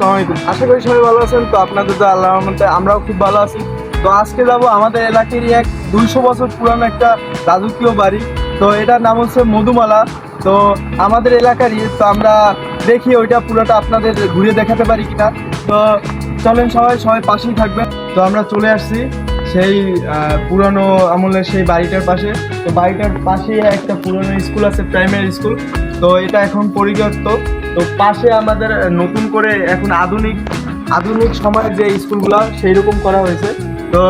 আসসালামু আলাইকুম। আশা করি সবাই ভালো আছেন। তো আপনাদের তো আল্লাহর রহমতে আমরাও খুব ভালো আছি। তো আজকে যাব আমাদের এলাকারই এক 200 বছর পুরানো একটা রাজকীয় বাড়ি। তো এটার নাম হচ্ছে মধুমালা। তো আমাদের এলাকারই, তো আমরা দেখি ওইটা পুরোটা আপনাদের ঘুরিয়ে দেখাতে পারি কিনা। তো চলেন, সবাই সবাই পাশেই থাকবেন। তো আমরা চলে আসছি সেই পুরানো আমলের সেই বাড়িটার পাশে। তো বাড়িটার পাশেই একটা পুরনো স্কুল আছে, প্রাইমারি স্কুল। তো এটা এখন পরিত্যক্ত। তো পাশে আমাদের নতুন করে এখন আধুনিক আধুনিক সময়ের যে স্কুলগুলো সেই রকম করা হয়েছে। তো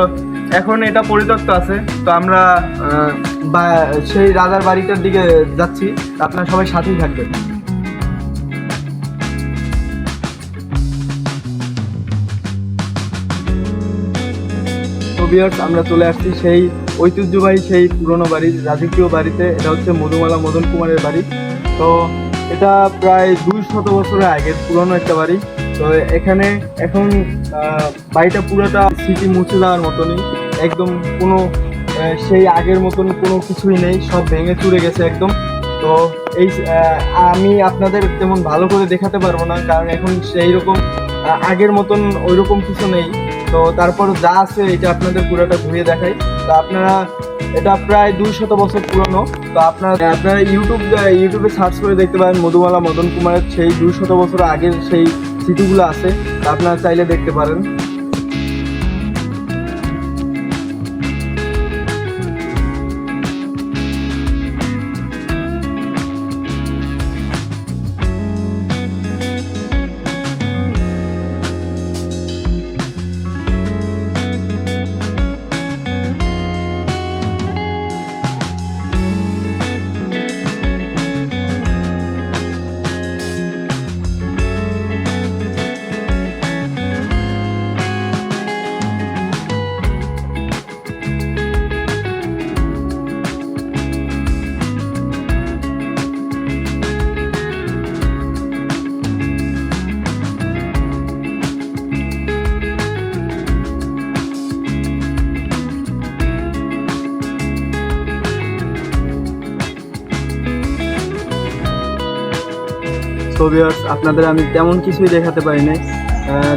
এখন এটা পরিত্যক্ত আছে। তো আমরা সেই রাজার বাড়িটার দিকে যাচ্ছি। আপনারা সবাই সাথেই থাকবেন। তো ভিউয়ার্স, আমরা চলে আসছি সেই ঐতিহ্যবাহী সেই পুরনো বাড়ির রাজকীয় বাড়িতে। এটা হচ্ছে মধুমালা মদন কুমারের বাড়ি। তো এটা প্রায় 200 বছরের আগের পুরনো একটা বাড়ি। তো এখানে এখন বাড়িটা পুরোটা স্মৃতি মুছে যাওয়ার মতনই, একদম কোনো সেই আগের মতন কোনো কিছুই নেই, সব ভেঙে চুরে গেছে একদম। তো এই আমি আপনাদের তেমন ভালো করে দেখাতে পারবো না, কারণ এখন সেই রকম আগের মতন ওই রকম কিছু নেই। তো তারপর যা আছে এটা আপনাদের পুরোটা ঘুরিয়ে দেখাই। তো আপনারা, এটা প্রায় 200 বছর পুরনো। তো আপনারা ইউটিউবে সার্চ করে দেখতে পারেন মধুমালা মদন কুমারের সেই 200 বছর আগের সেই স্মৃতিগুলো আছে। তা আপনারা চাইলে দেখতে পারেন। তো ভিউয়ার্স, আপনাদের আমি তেমন কিছুই দেখাতে পারি নাই।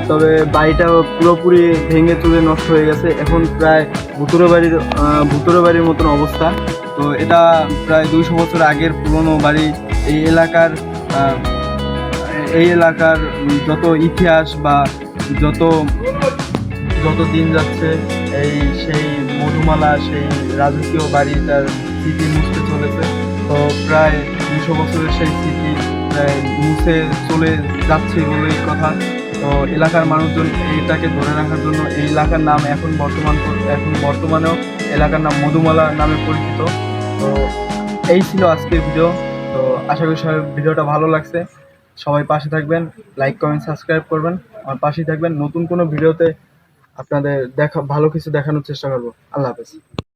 তবে বাড়িটা পুরোপুরি ভেঙে চুরে নষ্ট হয়ে গেছে। এখন প্রায় ভুতুরে বাড়ির মতন অবস্থা। তো এটা প্রায় 200 বছর আগের পুরনো বাড়ি। এই এলাকার যত ইতিহাস বা যত যত দিন যাচ্ছে, সেই মধুমালা সেই রাজকীয় বাড়িটার স্মৃতি মুছতে চলেছে। তো প্রায় 200 বছরের সেই স্মৃতি মুছে চলে যাচ্ছে বলেই কথা। তো এলাকার মানুষজন এইটাকে ধরে রাখার জন্য এই এলাকার নাম এখন বর্তমানেও এলাকার নাম মধুমালা নামে পরিচিত। তো এই ছিল আজকের ভিডিও। তো আশা করি সবাই ভিডিওটা ভালো লাগছে। সবাই পাশে থাকবেন, লাইক কমেন্ট সাবস্ক্রাইব করবেন, আমার পাশেই থাকবেন। নতুন কোনো ভিডিওতে আপনাদের ভালো কিছু দেখানোর চেষ্টা করবো। আল্লাহ হাফেজ।